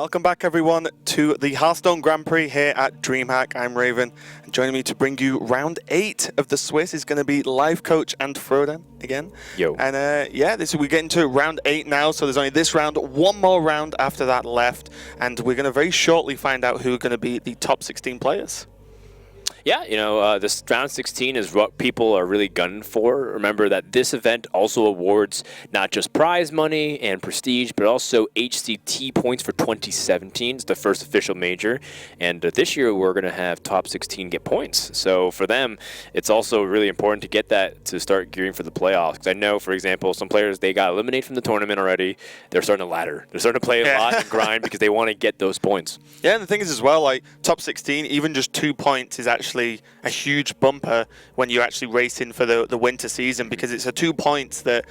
Welcome back, everyone, to the Hearthstone Grand Prix here at DreamHack. I'm Raven, and joining me to bring you round 8 of the Swiss is going to be Life Coach and Frodan again. Yo. And yeah, we're getting to round 8 now, so there's only this round, one more round after that left, and we're going to very shortly find out who are going to be the top 16 players. Yeah, you know, this round 16 is what people are really gunning for. Remember that this event also awards not just prize money and prestige, but also HCT points for 2017. It's the first official major. And this year, we're going to have top 16 get points. So for them, it's also really important to get that to start gearing for the playoffs. Because I know, for example, some players, they got eliminated from the tournament already. They're starting to ladder. They're starting to play a lot and grind because they want to get those points. Yeah, and the thing is as well, like, top 16, even just 2 points is actually a huge bumper when you're actually racing for the winter season, because it's a 2 points that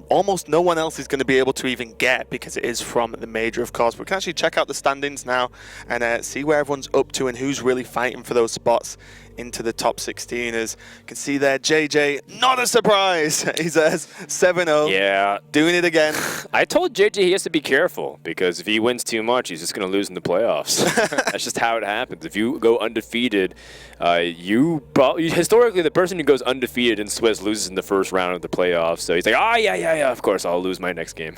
almost no one else is going to be able to even get because it is from the major, of course. We can actually check out the standings now and see where everyone's up to and who's really fighting for those spots into the top 16. As you can see there, JJ, not a surprise. He says 7-0. Yeah. Doing it again. I told JJ he has to be careful because if he wins too much, he's just going to lose in the playoffs. That's just how it happens. If you go undefeated, historically, the person who goes undefeated in Swiss loses in the first round of the playoffs. So he's like, yeah, of course, I'll lose my next game.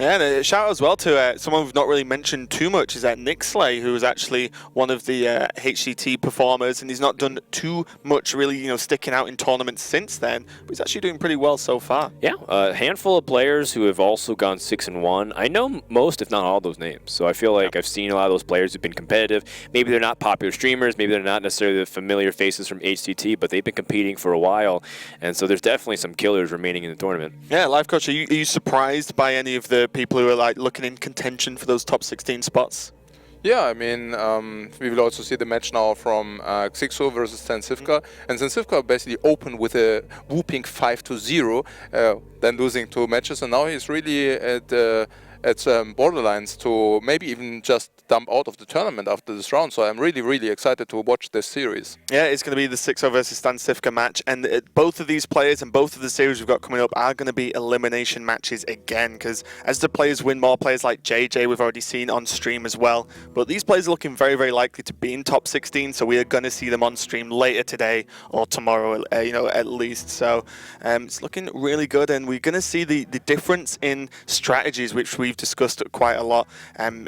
Yeah, and a shout out as well to someone we've not really mentioned too much is Nick Slay, who is actually one of the HCT performers, and he's not done too much really, sticking out in tournaments since then, but he's actually doing pretty well so far. Yeah, a handful of players who have also gone 6-1. I know most, if not all, those names, so I feel like I've seen a lot of those players who've been competitive. Maybe they're not popular streamers, maybe they're not necessarily the familiar faces from HCT, but they've been competing for a while, and so there's definitely some killers remaining in the tournament. Yeah, Life Coach, are you surprised by any of the people who are like looking in contention for those top 16 spots? Yeah, I mean, we will also see the match now from Xixo versus stanCifka, and stanCifka basically opened with a whooping 5-0, then losing 2 matches, and now he's really at borderlines to maybe even just dump out of the tournament after this round. So I'm really excited to watch this series. Yeah, it's going to be the Xixo versus stanCifka match, and both of these players and both of the series we've got coming up are going to be elimination matches again, because as the players win more, players like JJ we've already seen on stream as well, but these players are looking very likely to be in top 16, so we are going to see them on stream later today or tomorrow, at least. So it's looking really good, and we're going to see the difference in strategies, which we've discussed quite a lot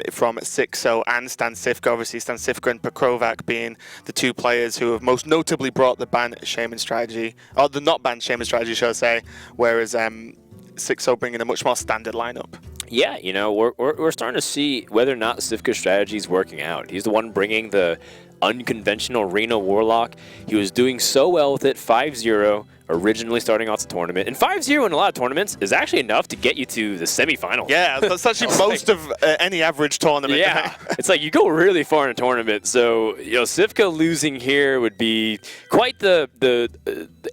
from Xixo and stanCifka. Obviously, stanCifka and Pokrovac being the 2 players who have most notably brought the ban Shaman strategy, or the not banned Shaman strategy, shall I say, whereas Xixo bringing a much more standard lineup. Yeah, we're starting to see whether or not Cifka's strategy is working out. He's the one bringing the unconventional Reno Warlock. He was doing so well with it, 5-0. Originally starting off the tournament. And 5-0 in a lot of tournaments is actually enough to get you to the semifinal. Yeah, that's actually most of any average tournament. Yeah, it's like you go really far in a tournament. So, Cifka losing here would be quite the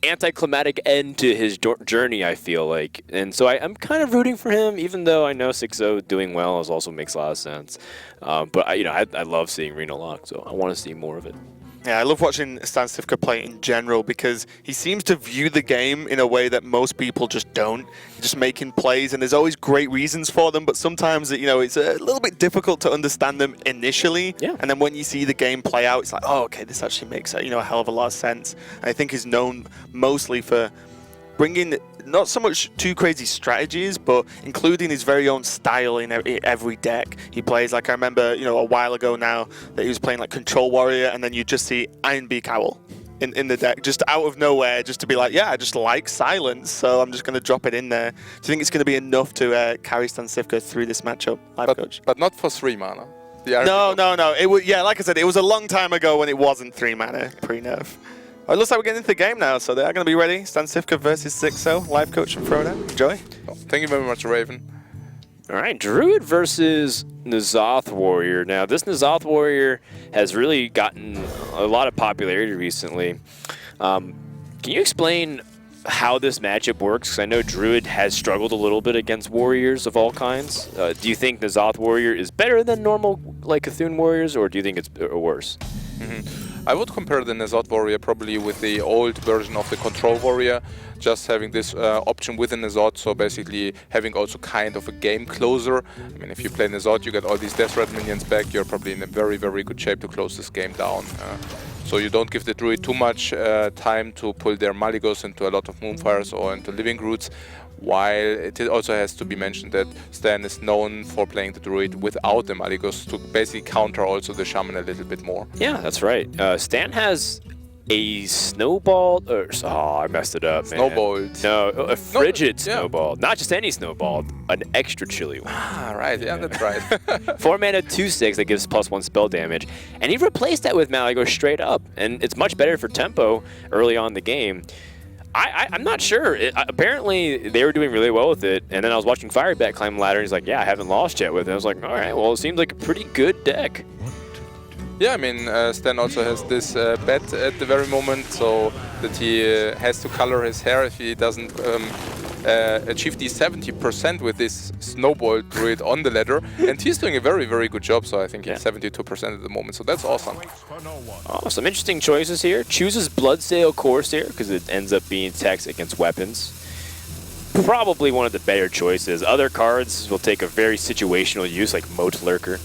anticlimactic end to his journey, I feel like. And so I'm kind of rooting for him, even though I know Xixo doing well also makes a lot of sense. But I love seeing Reno Lock, so I want to see more of it. Yeah, I love watching stanCifka play in general because he seems to view the game in a way that most people just don't. Just making plays, and there's always great reasons for them, but sometimes it's a little bit difficult to understand them initially. Yeah. And then when you see the game play out, it's like, oh, okay, this actually makes a hell of a lot of sense. And I think he's known mostly for bringing not so much too crazy strategies, but including his very own style in every deck he plays. Like I remember, a while ago now that he was playing like Control Warrior, and then you just see Ironbeak Owl in the deck, just out of nowhere, just to be like, yeah, I just like silence, so I'm just going to drop it in there. Do you think it's going to be enough to carry stanCifka through this matchup, Coach? But not for 3 mana. No. It was, yeah, like I said, it was a long time ago when it wasn't 3 mana pre-nerf. It looks like we're getting into the game now, so they are going to be ready. stanCifka versus Xixo, Life Coach and Frodan. Enjoy. Thank you very much, Raven. All right, Druid versus N'Zoth Warrior. Now, this N'Zoth Warrior has really gotten a lot of popularity recently. Can you explain how this matchup works? Because I know Druid has struggled a little bit against warriors of all kinds. Do you think N'Zoth Warrior is better than normal, like Cthulhu Warriors, or do you think it's worse? I would compare the Nazot Warrior probably with the old version of the Control Warrior, just having this option with the Nazot, so basically having also kind of a game closer. I mean, if you play Nazot, you get all these Death Rat minions back, you're probably in a very, very good shape to close this game down. So you don't give the Druid too much time to pull their Maligos into a lot of Moonfires or into Living Roots, while it also has to be mentioned that Stan is known for playing the Druid without the Maligos to basically counter also the Shaman a little bit more. Yeah, that's right. Stan has a snowball, or I messed it up, man. Snowballed. No, a frigid yeah. snowball. Not just any snowball, an extra chilly one. Ah, right, yeah, that's right. 4 mana, 2/6 that gives +1 spell damage. And he replaced that with Malygos straight up. And it's much better for tempo early on in the game. I'm not sure. Apparently, they were doing really well with it. And then I was watching Firebat climb the ladder, and he's like, yeah, I haven't lost yet with it. I was like, all right, well, it seems like a pretty good deck. Yeah, I mean, Stan also has this bet at the very moment, so that he has to color his hair if he doesn't achieve the 70% with this Snowball Druid on the ladder. And he's doing a very, very good job, so I think he's 72% at the moment, so that's awesome. Oh, some interesting choices here. Chooses Bloodsail Corsair because it ends up being text against weapons. Probably one of the better choices. Other cards will take a very situational use, like Moat Lurker.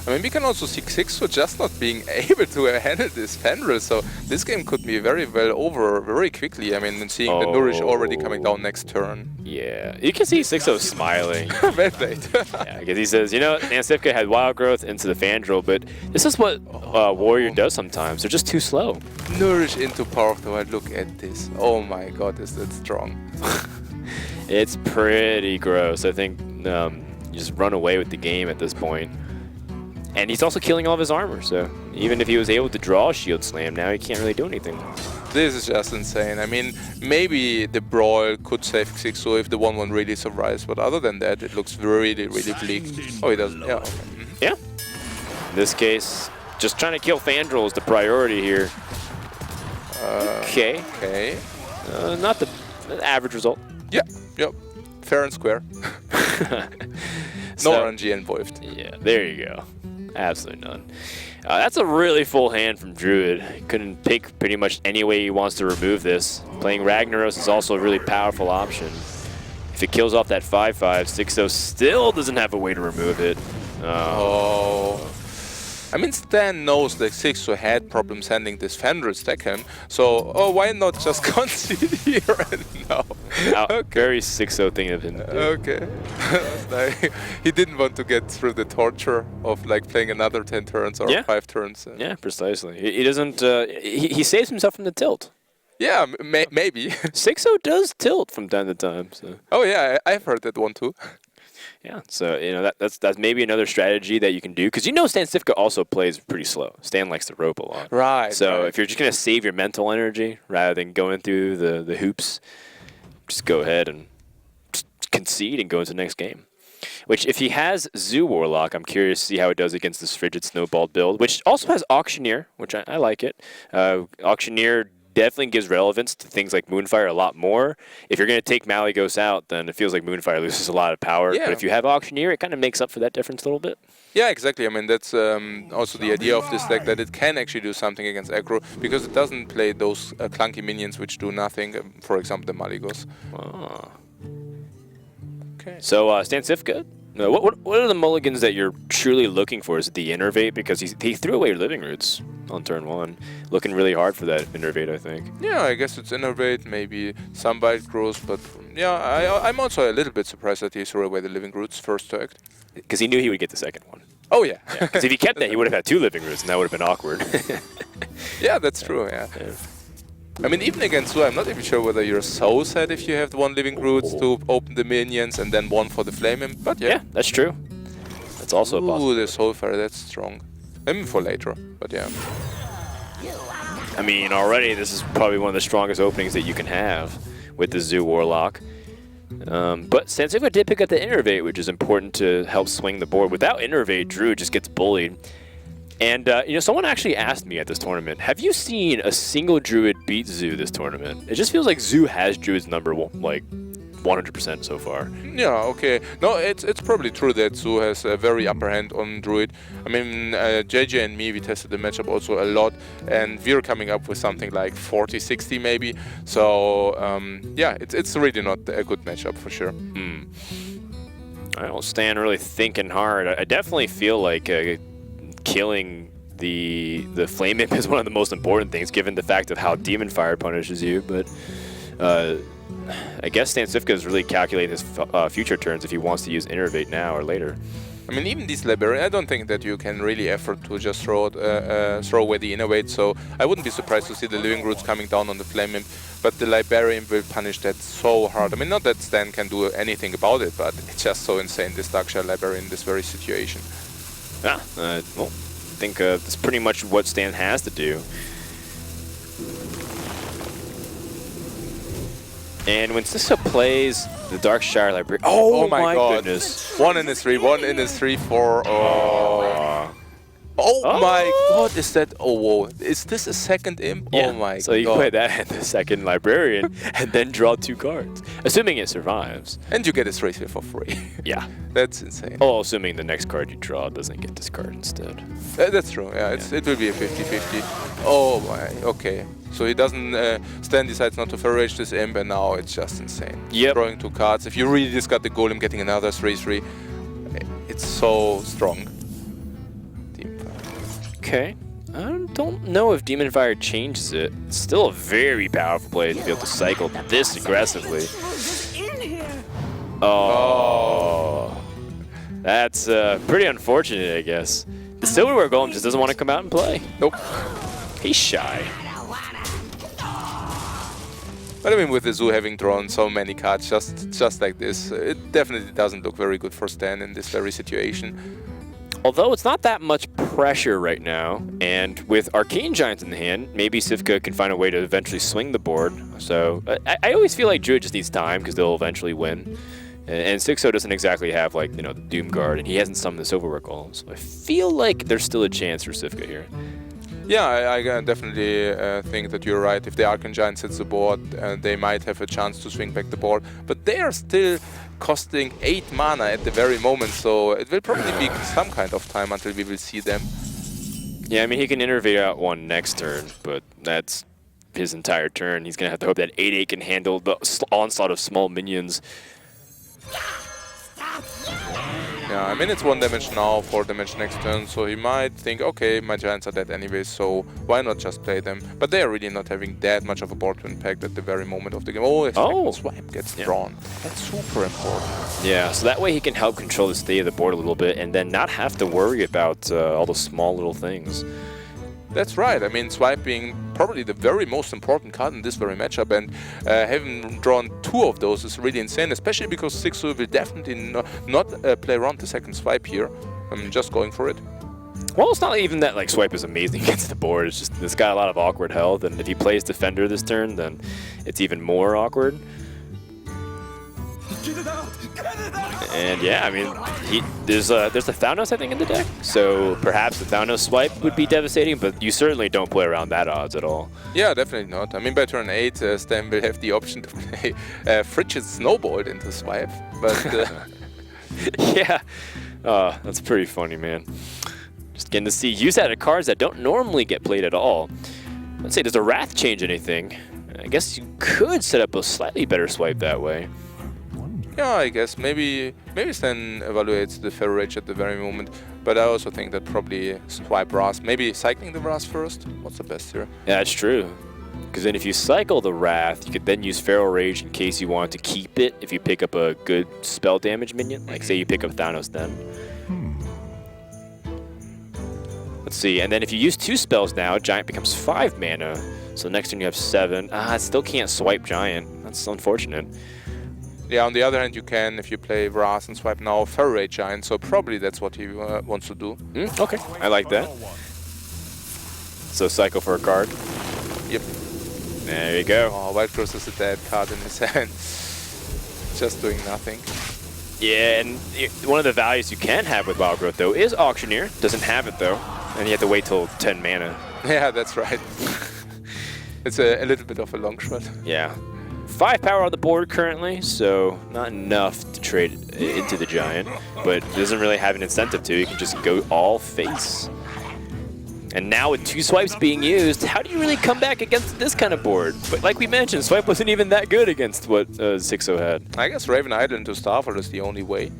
I mean, we can also see Xixo just not being able to handle this Fenrir, so this game could be very well over very quickly. I mean, seeing the Nourish already coming down next turn. Yeah, you can see Xixo smiling. Well played. Yeah, because he says, you know, stanCifka had Wild Growth into the Fandral, but this is what Warrior does sometimes. They're just too slow. Nourish into Power of the Wild. Look at this. Oh my god, is that strong. It's pretty gross. I think you just run away with the game at this point. And he's also killing all of his armor, so even if he was able to draw a Shield Slam, now he can't really do anything. This is just insane. I mean, maybe the Brawl could save Xixo if the 1-1 really survives, but other than that, it looks really, really bleak. Oh, he doesn't. Yeah, okay. Yeah. In this case, just trying to kill Fandral is the priority here. Okay. Okay. Not the average result. Yeah, yep. Fair and square. No RNG involved. Yeah, there you go. Absolutely none. That's a really full hand from Druid. Couldn't pick pretty much any way he wants to remove this. Playing Ragnaros is also a really powerful option. If it kills off that 5/5, Xixo still doesn't have a way to remove it. Oh. I mean, Stan knows that Xixo had problems handling this Fenrir stack him, so why not just concede here and now? Very Xixo thing of him. Okay. Like, he didn't want to get through the torture of like playing another 10 turns or 5 turns. Yeah, precisely. He doesn't. He saves himself from the tilt. Yeah, maybe. Xixo does tilt from time to time. So. Oh yeah, I've heard that one too. Yeah, so you know that's maybe another strategy that you can do, because you know stanCifka also plays pretty slow. Stan likes to rope a lot. Right. So if you're just gonna save your mental energy rather than going through the hoops, just go ahead and just concede and go into the next game. Which, if he has Zoo Warlock, I'm curious to see how it does against this Frigid Snowballed build, which also has Auctioneer, which I like it. Auctioneer definitely gives relevance to things like Moonfire a lot more. If you're going to take Malygos out, then it feels like Moonfire loses a lot of power. Yeah. But if you have Auctioneer, it kind of makes up for that difference a little bit. Yeah, exactly. I mean, that's also the idea of this deck, that it can actually do something against aggro, because it doesn't play those clunky minions which do nothing, for example, the Malygos. Ah. Okay. So, stanCifka, what are the mulligans that you're truly looking for? Is it the Innervate? Because he threw away Living Roots on turn 1. Looking really hard for that Innervate, I think. Yeah, I guess it's Innervate, maybe some Bite Growth, but yeah, I'm also a little bit surprised that he threw away the Living Roots first to act. Because he knew he would get the second one. Oh, yeah. Because if he kept that, he would have had 2 Living Roots, and that would have been awkward. Yeah, that's true, yeah. I mean, even against Zoo, I'm not even sure whether you're so sad if you have the 1 Living Roots to open the minions and then 1 for the Flame Imp, but yeah. Yeah, that's true. That's also a possibility. Ooh, the Soulfire, that's strong. Maybe for later, but yeah. I mean, already this is probably one of the strongest openings that you can have with the Zoo Warlock. But stanCifka did pick up the Innervate, which is important to help swing the board. Without Innervate, Drew just gets bullied. And, you know, someone actually asked me at this tournament, have you seen a single Druid beat Zoo this tournament? It just feels like Zoo has Druid's number, like, 100% so far. Yeah, okay. No, it's probably true that Zoo has a very upper hand on Druid. I mean, JJ and me, we tested the matchup also a lot, and we're coming up with something like 40-60 maybe. So, yeah, it's really not a good matchup for sure. I don't stand really thinking hard. I definitely feel like killing the Flame Imp is one of the most important things, given the fact of how Demon Fire punishes you, but I guess stanCifka is really calculating his future turns if he wants to use Innervate now or later. I mean, even this Librarian, I don't think that you can really afford to just throw away the Innervate, so I wouldn't be surprised to see the Living Roots coming down on the Flame Imp, but the Librarian will punish that so hard. I mean, not that Stan can do anything about it, but it's just so insane, this Darkshire Librarian in this very situation. Yeah, well, I think that's pretty much what Stan has to do. And when Xixo plays the Darkshire Librarian, oh my God. Goodness. 1 in his 3, 1 in his 3-4. Oh my God, is that, oh whoa, is this a second imp? Yeah. Oh my God. So you play that and the second Librarian and then draw 2 cards, assuming it survives. And you get a 3-3 for free. Yeah. That's insane. Oh, assuming the next card you draw doesn't get discarded instead. That's true, yeah, it will be a 50-50. Oh my, okay. So he doesn't, Stan decides not to Feral Rage this imp, and now it's just insane. Yep. Drawing 2 cards. If you really discard the Golem, getting another 3-3, it's so strong. Okay. I don't know if Demon Fire changes it. It's still a very powerful play to be able to cycle this aggressively. Oh. That's pretty unfortunate, I guess. The Silverware Golem just doesn't want to come out and play. Nope. He's shy. But I mean, with the Zoo having drawn so many cards just like this, it definitely doesn't look very good for Stan in this very situation. Although it's not that much pressure right now, and with Arcane Giants in the hand, maybe Cifka can find a way to eventually swing the board. So I always feel like Druid just needs time because they'll eventually win. And Xixo doesn't exactly have, like, you know, the Doom Guard, and he hasn't summoned the Silverware Golem. So I feel like there's still a chance for Cifka here. Yeah, I definitely think that you're right. If the Arcane Giant sets the board, they might have a chance to swing back the board. But they are still costing 8 mana at the very moment, so it will probably be some kind of time until we will see them. Yeah, I mean, he can Innervate out 1 next turn, but that's his entire turn. He's going to have to hope that 8-8 can handle the onslaught of small minions. Yeah, I mean, it's 1 damage now, 4 damage next turn, so he might think, okay, my Giants are dead anyway, so why not just play them? But they are really not having that much of a board to impact at the very moment of the game. Oh, Swipe gets drawn. That's super important. Yeah, so that way he can help control the state of the board a little bit and then not have to worry about all the small little things. That's right. I mean, Swipe being probably the very most important card in this very matchup, and having drawn 2 of those is really insane, especially because Xixo will definitely not play around the second Swipe here. I'm just going for it. Well, it's not even that like Swipe is amazing against the board. It's just it's got a lot of awkward health, and if he plays Defender this turn, then it's even more awkward. And yeah, I mean, there's a Thaunos, I think, in the deck, so perhaps the Thaunos Swipe would be devastating, but you certainly don't play around that odds at all. Yeah, definitely not. I mean, by turn 8, Stan will have the option to play Frigid Snowball into Swipe, but... Yeah, that's pretty funny, man. Just getting to see use out of cards that don't normally get played at all. Let's say, does the Wrath change anything? I guess you could set up a slightly better Swipe that way. Yeah, I guess maybe Stan evaluates the Feral Rage at the very moment, but I also think that probably Swipe Wrath, maybe cycling the Wrath first. What's the best here? Yeah, that's true. Because then if you cycle the Wrath, you could then use Feral Rage in case you want to keep it if you pick up a good spell damage minion. Like, say you pick up Thaunos then. Let's see, and then if you use 2 spells now, Giant becomes 5 mana. So next turn you have 7. I still can't Swipe Giant. That's unfortunate. Yeah, on the other hand, you can, if you play Wrath and Swipe now, Feral Rage Giant, so probably that's what he wants to do. Okay, I like that. So cycle for a card. Yep. There you go. Oh, Wild Growth is a dead card in his hand. Just doing nothing. Yeah, and one of the values you can have with Wild Growth, though, is Auctioneer. Doesn't have it, though. And you have to wait till 10 mana. Yeah, that's right. It's a little bit of a long shot. Yeah. 5 power on the board currently, so not enough to trade into the Giant, but doesn't really have an incentive to. You can just go all face. And now with 2 swipes being used, how do you really come back against this kind of board? But like we mentioned, swipe wasn't even that good against what Xixo had. I guess Raven Idol into Starfall is the only way.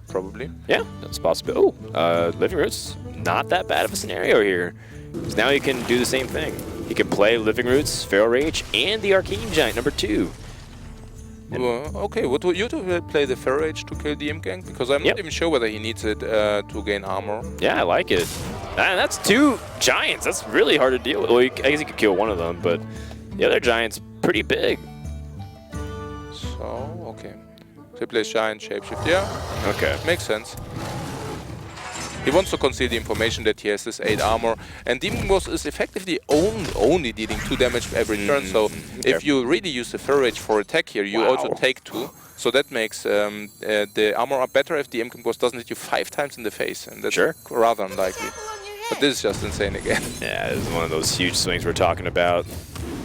Probably. Yeah, that's possible. Oh, Living Roots, not that bad of a scenario here. So now he can do the same thing. He can play Living Roots, Feral Rage, and the Arcane Giant, number 2. Okay, would you play the Feral Rage to kill the Imp Gang? Because I'm not even sure whether he needs it to gain armor. Yeah, I like it. And that's 2 Giants. That's really hard to deal with. Well, I guess you could kill one of them, but the other Giant's pretty big. So, okay. So he plays Giant, Shapeshift, yeah. Okay. Makes sense. He wants to conceal the information that he has this 8 armor, and Demon Boss is effectively only dealing 2 damage every turn, so if you really use the Feral Rage for attack here, you also take 2. So that makes the armor up better if the Demon Boss doesn't hit you 5 times in the face, and that's rather unlikely. But this is just insane again. Yeah, this is one of those huge swings we're talking about.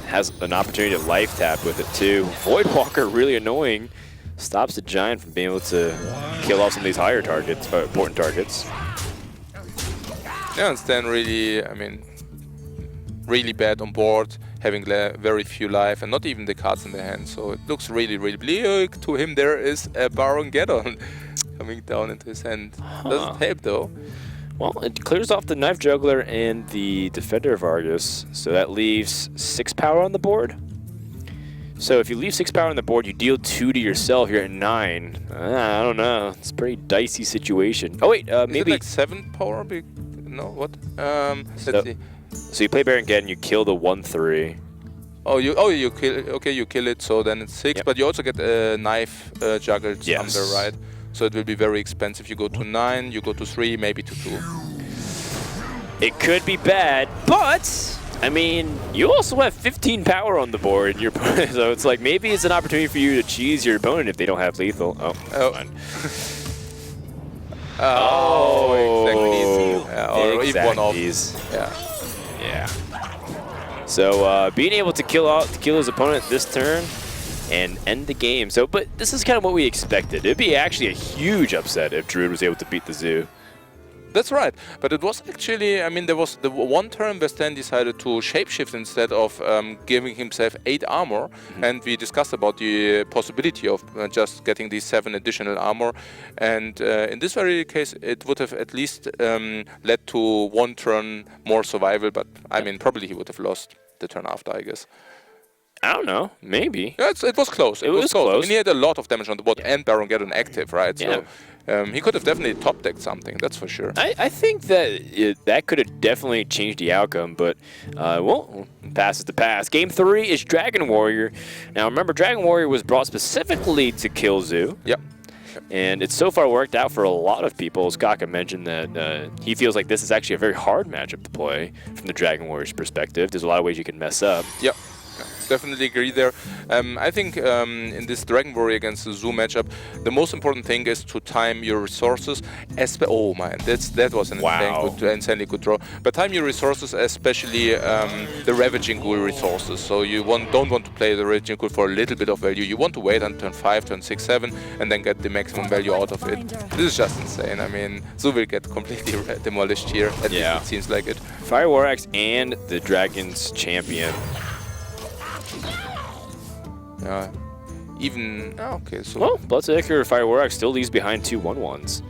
Has an opportunity to life tap with it too. Voidwalker, really annoying. Stops the Giant from being able to kill off some of these higher targets, important targets. Yeah, and Stan really, I mean, really bad on board, having very few life and not even the cards in the hand. So it looks really, really bleak. To him, there is a Baron Geddon coming down into his hand. Doesn't help though. Well, it clears off the Knife Juggler and the Defender of Argus, so that leaves 6 power on the board. So if you leave 6 power on the board, you deal 2 to yourself. You're at 9. I don't know. It's a pretty dicey situation. Oh wait, maybe is it like 7 power? No, what? Let's see. So you play Baron Geddon, you kill the 1/3. You kill. Okay, you kill it. So then it's 6. But you also get a Knife juggled under, right? So it will be very expensive. You go to 9, you go to 3, maybe to 2. It could be bad, but I mean, you also have 15 power on the board in your opponent, so it's like maybe it's an opportunity for you to cheese your opponent if they don't have lethal. Or even one off. Yeah. So being able to kill his opponent this turn and end the game. So, but this is kind of what we expected. It'd be actually a huge upset if Druid was able to beat the Zoo. That's right, but it was actually, I mean, there was the one turn where Stan decided to shapeshift instead of giving himself 8 armor, and we discussed about the possibility of just getting these 7 additional armor, and in this very case it would have at least led to 1 turn more survival, but I mean, probably he would have lost the turn after, I guess. I don't know, maybe. Yeah, it was close. It was close. I mean, he had a lot of damage on the board and Baron Geddon active, right? Yeah. So he could have definitely top-decked something, that's for sure. I think that that could have definitely changed the outcome, but, well, pass is the pass. Game 3 is Dragon Warrior. Now, remember, Dragon Warrior was brought specifically to kill Zoo. Yep. And it's so far worked out for a lot of people. Skaka mentioned that he feels like this is actually a very hard matchup to play from the Dragon Warrior's perspective. There's a lot of ways you can mess up. Yep. Definitely agree there. I think in this Dragon Warrior against the Zoo matchup, the most important thing is to time your resources. Oh man, that was an insanely good draw. But time your resources, especially the Ravaging Ghoul resources. So you don't want to play the Ravaging Ghoul for a little bit of value. You want to wait on turn 5, turn 6, 7, and then get the maximum value out of it. This is just insane. I mean, Zoo will get completely demolished here. At least it seems like it. Fire War Axe and the Dragon's Champion. Okay, so... Well, Bloodseeker Fire War Axe still leaves behind 2 1/1s.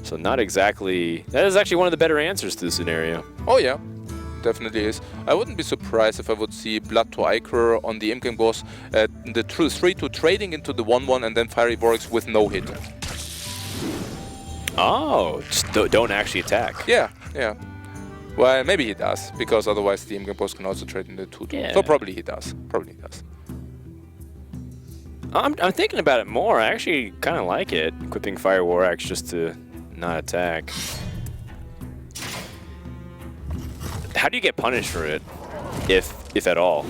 So not exactly... That is actually one of the better answers to the scenario. Oh yeah, definitely is. I wouldn't be surprised if I would see Blood to Ichor on the Imp boss, the 3-2 trading into the 1-1 and then Fiery War Axe with no hit. Oh, just don't actually attack. Yeah. Well, maybe he does, because otherwise the Imp boss can also trade in the 2-2. Yeah. So probably he does. I'm thinking about it more. I actually kind of like it, equipping Fire War Axe just to not attack. How do you get punished for it, if at all?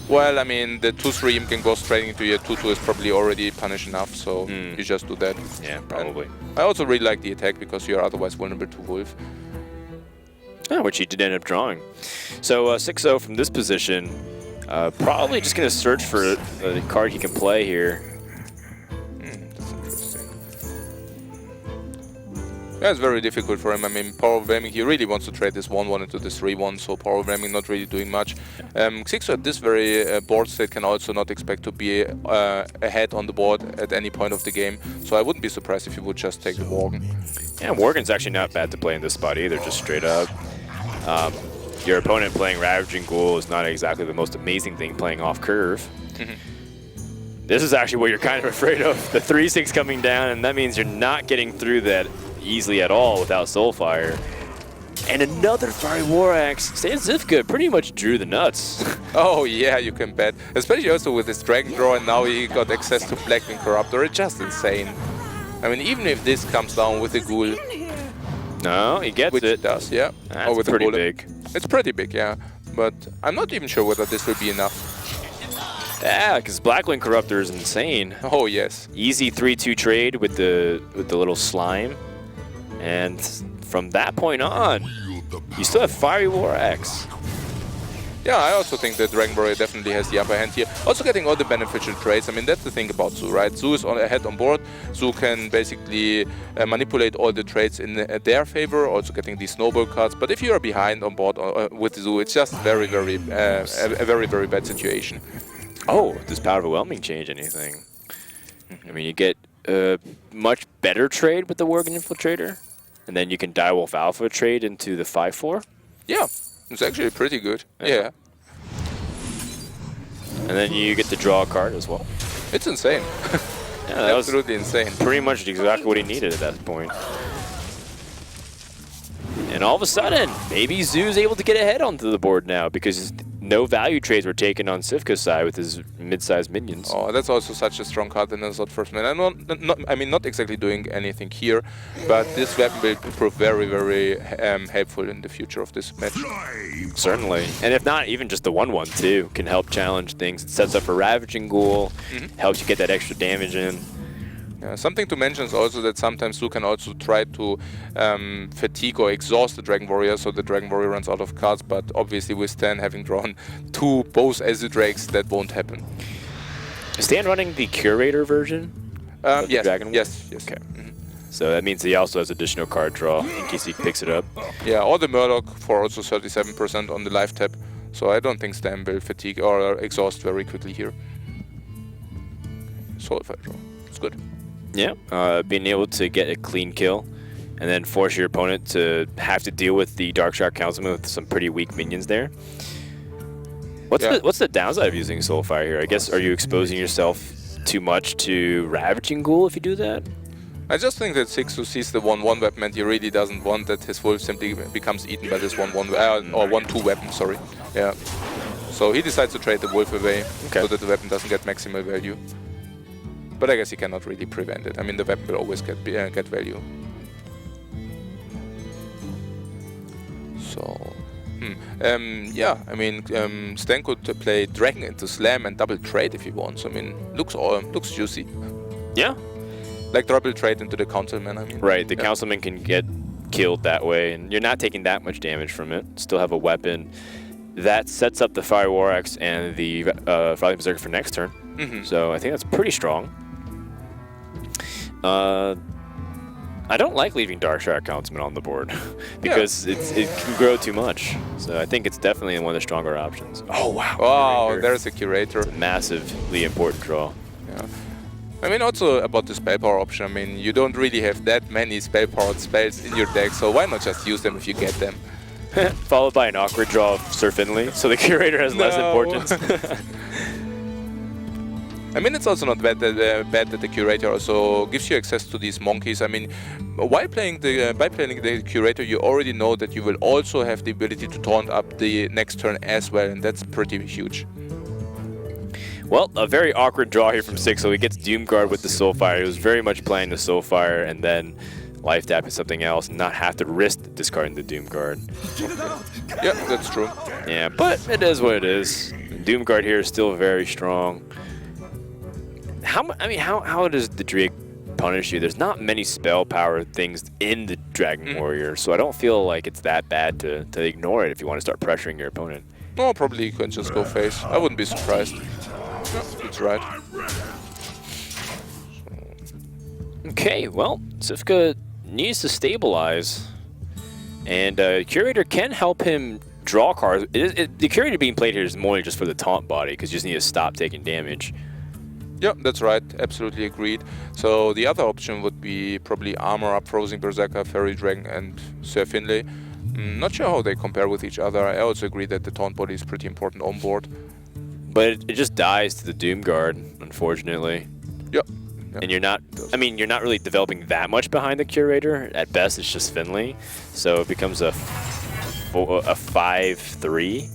Well, I mean, the 2-3 Imp boss trading into your 2-2 is probably already punished enough, so you just do that. Yeah, probably. And I also really like the attack, because you're otherwise vulnerable to Wolf. Which he did end up drawing. So 6-0 from this position. Probably just going to search for a card he can play here. That's interesting. Yeah, it's very difficult for him. I mean, power overwhelming, he really wants to trade this 1-1 into this 3-1, so power overwhelming not really doing much. Xixo at this very board state can also not expect to be ahead on the board at any point of the game, so I wouldn't be surprised if he would just take the Worgen. Yeah, Worgen's actually not bad to play in this spot either, just straight up. Your opponent playing Ravaging Ghoul is not exactly the most amazing thing playing off curve. This is actually what you're kind of afraid of. The 3-6 coming down, and that means you're not getting through that easily at all without Soulfire. And another Fiery War Axe. stanCifka pretty much drew the nuts. Oh yeah, you can bet. Especially also with his Dragon Draw, and now he got access to Blackwing Corruptor. It's just insane. I mean, even if this comes down with the Ghoul, no, he gets which it. it does, yeah. That's or with pretty the big. It's pretty big, yeah. But I'm not even sure whether this will be enough. Yeah, because Blackwing Corruptor is insane. Oh yes. Easy 3-2 trade with the little slime. And from that point on, you still have Fiery War Axe. Yeah, I also think that Dragon Warrior definitely has the upper hand here. Also getting all the beneficial trades. I mean, that's the thing about Zoo, right? Zoo is ahead on board. Zoo can basically manipulate all the trades in their favor, also getting these snowball cards. But if you are behind on board with Zoo, it's just a very, very bad situation. Oh, does Power Overwhelming change anything? I mean, you get a much better trade with the Worgen Infiltrator, and then you can Direwolf Alpha trade into the 5-4. Yeah. It's actually pretty good. Yeah. And then you get to draw a card as well. It's insane. Yeah, that was absolutely insane. Pretty much exactly what he needed at that point. And all of a sudden, maybe Zoo's able to get ahead onto the board now because no value trades were taken on Cifka's side with his mid-sized minions. Oh, that's also such a strong card in the slot first man. I mean, not exactly doing anything here, but this weapon will prove very, very helpful in the future of this match. Certainly. And if not, even just the 1-1 too can help challenge things. It sets up for Ravaging Ghoul, helps you get that extra damage in. Something to mention is also that sometimes Zoo can also try to fatigue or exhaust the Dragon Warrior, so the Dragon Warrior runs out of cards, but obviously with Stan having drawn both Azudrakes, that won't happen. Is Stan running the Curator version? Yes. Dragon Yes. Okay. So that means he also has additional card draw in case he picks it up. Yeah, or the Murloc for also 37% on the life tap, so I don't think Stan will fatigue or exhaust very quickly here. Soulfire draw. It's good. Yeah, being able to get a clean kill and then force your opponent to have to deal with the Dark Shark Councilman with some pretty weak minions there. What's the downside of using Soulfire here? I guess, are you exposing yourself too much to Ravaging Ghoul if you do that? I just think that Xixo sees the 1-1 weapon and he really doesn't want that his wolf simply becomes eaten by this 1-1 or 1-2 weapon, sorry. Yeah. So he decides to trade the wolf away so that the weapon doesn't get maximal value. But I guess he cannot really prevent it. I mean, the weapon will always get value. So, yeah, I mean, Stan could play Dragon into Slam and double trade if he wants. I mean, looks juicy. Yeah. Like double trade into the Councilman, I mean. Right, the Councilman can get killed that way, and you're not taking that much damage from it. Still have a weapon. That sets up the Fire War Axe and the Frothy Berserker for next turn. So I think that's pretty strong. I don't like leaving Dark Shark Councilman on the board because it can grow too much. So I think it's definitely one of the stronger options. Oh, wow. Wow, there's a Curator. Massively important draw. Yeah. I mean, also about the spell power option, I mean, you don't really have that many spell powered spells in your deck, so why not just use them if you get them? Followed by an awkward draw of Sir Finley, so the Curator has less importance. I mean, it's also not bad that the Curator also gives you access to these monkeys. I mean, by playing the Curator, you already know that you will also have the ability to taunt up the next turn as well, and that's pretty huge. Well, a very awkward draw here from Xixo. He gets Doomguard with the Soulfire. He was very much playing the Soulfire and then life tap is something else and not have to risk discarding the Doomguard. Yeah, that's true. Yeah, but it is what it is. Doomguard here is still very strong. How does the Drake punish you? There's not many spell power things in the Dragon Warrior, so I don't feel like it's that bad to ignore it if you want to start pressuring your opponent. No, probably he can just go face. I wouldn't be surprised. Yeah, that's right. Okay, well, stanCifka needs to stabilize, and Curator can help him draw cards. The Curator being played here is more just for the taunt body, because you just need to stop taking damage. Yeah, that's right. Absolutely agreed. So the other option would be probably Armor Up, Frozen Berserker, Fairy Dragon, and Sir Finlay. Not sure how they compare with each other. I also agree that the taunt body is pretty important on board. But it just dies to the Doom Guard, unfortunately. Yep. And you're not, I mean, you're not really developing that much behind the Curator. At best, it's just Finlay. So it becomes a 5-3.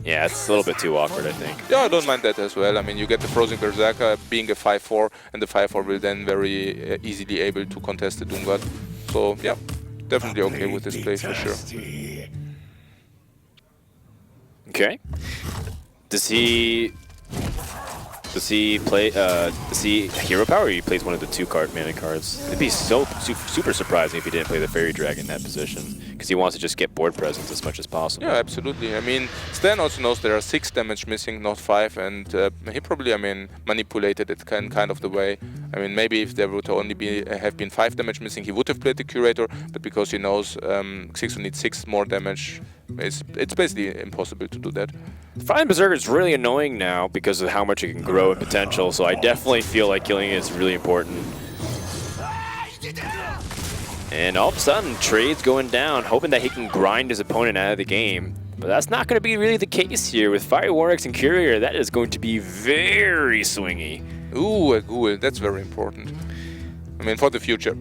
Yeah, it's a little bit too awkward, I think. Yeah, I don't mind that as well. I mean, you get the Frozen Berserker being a 5-4, and the 5-4 will then very easily able to contest the Doom Guard. So, yeah, definitely okay with this play for sure. Okay. Does he play? Does he hero power? Or he plays one of the 2-card mana cards? It'd be so super surprising if he didn't play the Fairy Dragon in that position, because he wants to just get board presence as much as possible. Yeah, absolutely. I mean, Stan also knows there are 6 damage missing, not 5, and he probably, I mean, manipulated it kind of the way. I mean, maybe if there would only have been 5 damage missing, he would have played the Curator, but because he knows Xixo needs 6 more damage, it's basically impossible to do that. Frozen Berserker is really annoying now because of how much it can grow in potential, so I definitely feel like killing it is really important. And all of a sudden, Trade's going down, hoping that he can grind his opponent out of the game. But that's not going to be really the case here. With Fire Warwicks and Curator, that is going to be very swingy. Ooh, a ghoul, that's very important. I mean, for the future.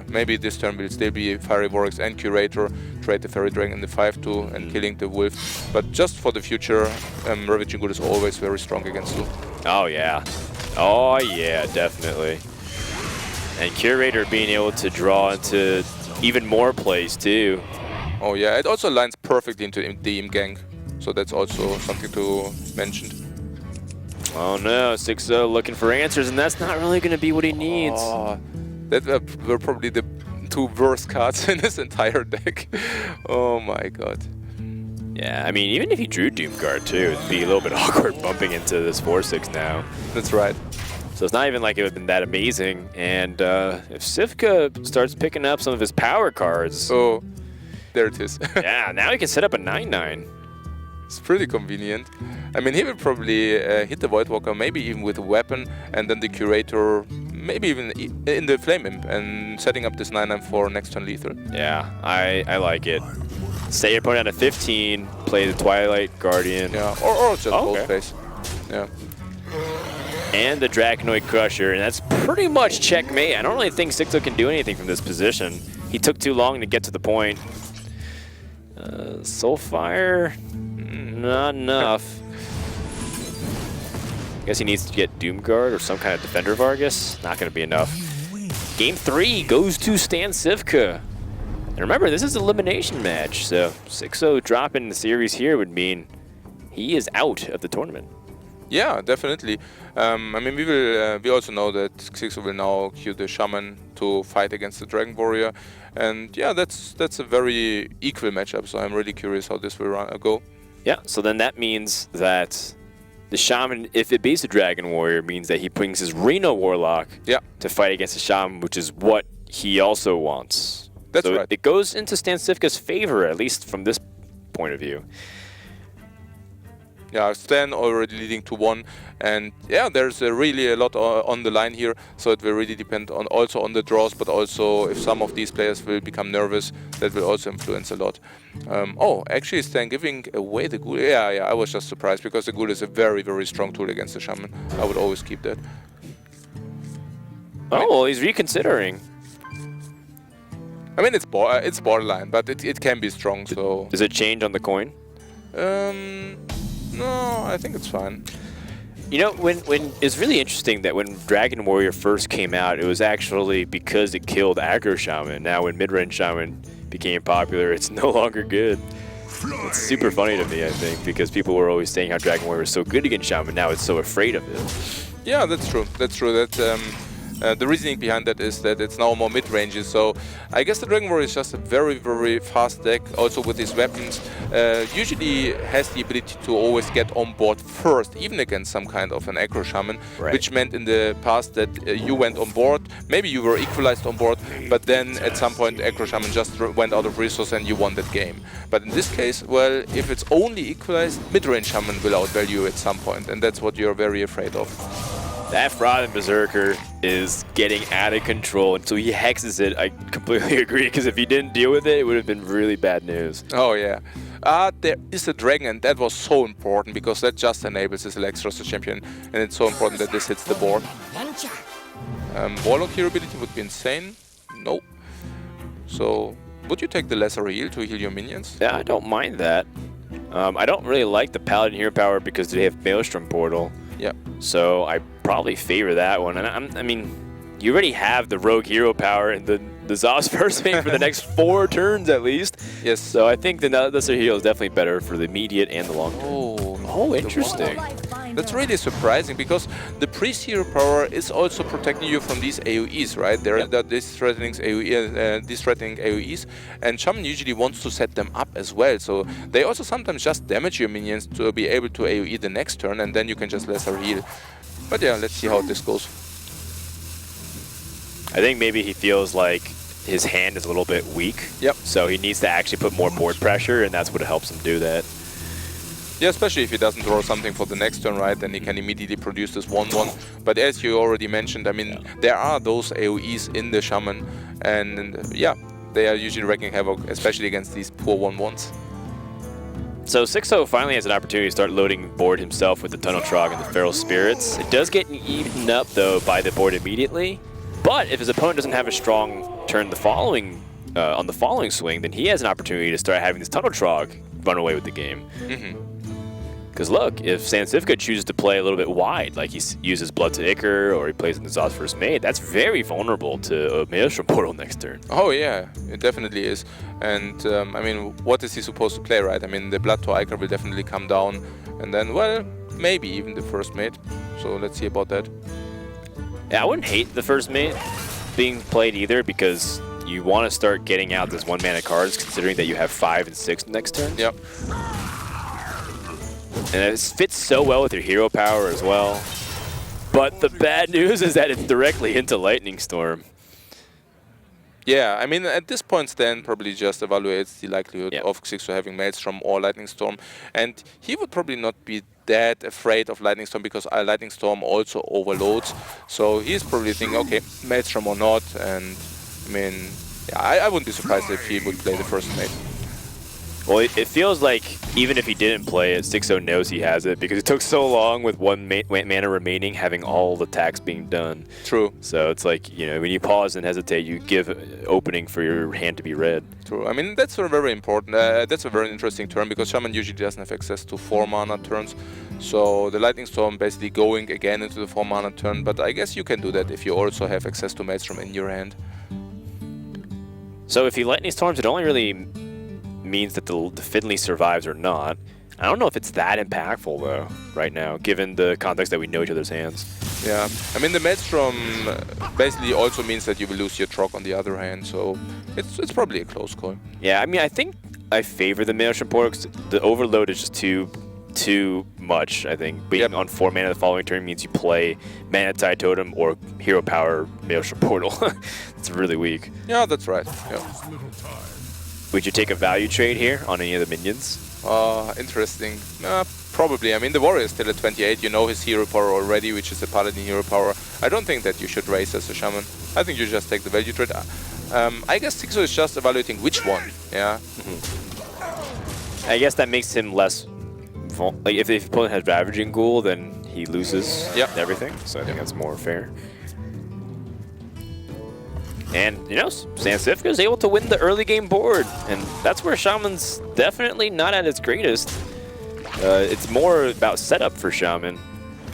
Maybe this turn will still be Fiery Warwicks and Curator, trade the Fairy Dragon in the 5-2 and killing the Wolf. But just for the future, Ravaging Ghoul is always very strong against you. Oh yeah. Oh yeah, definitely. And Curator being able to draw into even more plays too. Oh yeah, it also lines perfectly into the Im gank. So that's also something to mention. Oh no, Xixo looking for answers, and that's not really going to be what he needs. Oh, that were probably the 2 worst cards in his entire deck. Oh my god. Yeah, I mean, even if he drew Doomguard too, it'd be a little bit awkward bumping into this 4-6 now. That's right. So it's not even like it would have been that amazing. And if stanCifka starts picking up some of his power cards... Oh, there it is. Yeah, now he can set up a 9-9. It's pretty convenient. I mean, he will probably hit the Voidwalker, maybe even with a weapon, and then the Curator, maybe even in the Flame Imp, and setting up this 9-9 for next turn lethal. Yeah, I like it. Stay your opponent at a 15, play the Twilight Guardian. Yeah, or just both face. Yeah. And the Draconoid Crusher, and that's pretty much checkmate. I don't really think Xixo can do anything from this position. He took too long to get to the point. Soulfire, not enough. I guess he needs to get Doomguard or some kind of Defender Vargas. Not going to be enough. Game 3 goes to stanCifka. And remember, this is an elimination match, so Xixo dropping the series here would mean he is out of the tournament. Yeah, definitely. I mean, we also know that Xixo will now queue the Shaman to fight against the Dragon Warrior, and yeah, that's a very equal matchup. So I'm really curious how this will go. Yeah. So then that means that the Shaman, if it beats the Dragon Warrior, means that he brings his Reno Warlock to fight against the Shaman, which is what he also wants. That's so right. It goes into stanCifka's favor, at least from this point of view. Yeah, Stan already leading to 1, and yeah, there's really a lot on the line here, so it will really depend on also on the draws, but also if some of these players will become nervous, that will also influence a lot. Oh, actually Stan giving away the Ghoul. Yeah, I was just surprised, because the Ghoul is a very, very strong tool against the Shaman. I would always keep that. Oh, well, he's reconsidering. I mean, it's borderline, but it can be strong, so... Does it change on the coin? No, I think it's fine. You know, when it's really interesting that when Dragon Warrior first came out, it was actually because it killed Aggro Shaman. Now when mid-range Shaman became popular, it's no longer good. It's super funny to me, I think, because people were always saying how Dragon Warrior was so good against Shaman, now it's so afraid of it. Yeah, that's true. That's true. That The reasoning behind that is that it's now more mid-ranges, so I guess the Dragon Warrior is just a very, very fast deck, also with his weapons. Usually has the ability to always get on board first, even against some kind of an aggro shaman, which meant in the past that you went on board, maybe you were equalized on board, but then at some point aggro shaman just went out of resource and you won that game. But in this case, well, if it's only equalized, mid-range shaman will outvalue you at some point, and that's what you're very afraid of. That Frothing Berserker is getting out of control until he hexes it. I completely agree, because if he didn't deal with it, it would have been really bad news. Oh yeah. There is a dragon, and that was so important, because that just enables this Electros champion, and it's so important that this hits the board. Warlock hero ability would be insane. No. So, would you take the lesser heal to heal your minions? Yeah, I don't mind that. I don't really like the Paladin hero power because they have Maelstrom Portal. Yeah. So I probably favor that one. And I mean, you already have the Rogue hero power and the Zos first main for the next 4 turns at least. Yes. So I think the lesser heal is definitely better for the immediate and the long term. Oh, interesting. That's really surprising, because the Prix hero power is also protecting you from these AoEs, right? There are these threatening AoEs, and Shaman usually wants to set them up as well. So they also sometimes just damage your minions to be able to AoE the next turn, and then you can just lesser heal. But yeah, let's see how this goes. I think maybe he feels like his hand is a little bit weak. Yep. So he needs to actually put more board pressure, and that's what helps him do that. Yeah, especially if he doesn't draw something for the next turn, right? Then he can immediately produce this 1/1. But as you already mentioned, I mean, there are those AoEs in the Shaman, and yeah, they are usually wreaking havoc, especially against these poor 1/1s. So Xixo finally has an opportunity to start loading board himself with the Tunnel Trog and the Feral Spirits. It does get eaten up, though, by the board immediately. But if his opponent doesn't have a strong turn on the following swing, then he has an opportunity to start having this Tunnel Trog run away with the game. Because look, if stanCifka chooses to play a little bit wide, like he uses Blood to Ichor or he plays in the Zos first mate, that's very vulnerable to a Maelstrom Portal next turn. Oh yeah, it definitely is. And I mean, what is he supposed to play, right? I mean, the Blood to Ichor will definitely come down, and then, well, maybe even the first mate. So let's see about that. Yeah, I wouldn't hate the first mate being played either, because you want to start getting out those 1-mana cards, considering that you have 5 and 6 next turn. Yep. And it fits so well with your hero power as well. But the bad news is that it's directly into Lightning Storm. Yeah, I mean, at this point, Stan probably just evaluates the likelihood of Xixo having Maelstrom or Lightning Storm. And he would probably not be that afraid of Lightning Storm, because Lightning Storm also overloads. So he's probably thinking, okay, Maelstrom or not. And I mean, yeah, I wouldn't be surprised if he would play the first mate. Well, it feels like even if he didn't play it, Xixo knows he has it, because it took so long with 1 mana remaining, having all the attacks being done. True. So it's like, you know, when you pause and hesitate, you give opening for your hand to be read. True. I mean, that's very important. That's a very interesting turn, because Shaman usually doesn't have access to 4 mana turns. So the Lightning Storm basically going again into the 4 mana turn, but I guess you can do that if you also have access to Maelstrom in your hand. So if he Lightning Storms, it only really means that the Finley survives or not. I don't know if it's that impactful, though, right now, given the context that we know each other's hands. Yeah, I mean, the Maelstrom basically also means that you will lose your Trog on the other hand, so it's probably a close call. Yeah, I mean, I think I favor the Maelstrom Portal, because the overload is just too much, I think. Being on 4 mana the following turn means you play Mana Tide Totem or Hero Power Maelstrom Portal. It's really weak. Yeah, that's right. Yeah. Would you take a value trade here on any of the minions? Interesting. Probably. I mean, the Warrior is still at 28. You know his hero power already, which is a Paladin hero power. I don't think that you should raise as a Shaman. I think you just take the value trade. I guess Xixo is just evaluating which one. Yeah. I guess that makes him less... Like, if the opponent has Ravaging Ghoul, then he loses everything. So I think that's more fair. And, you know, stanCifka is able to win the early game board. And that's where Shaman's definitely not at its greatest. It's more about setup for Shaman.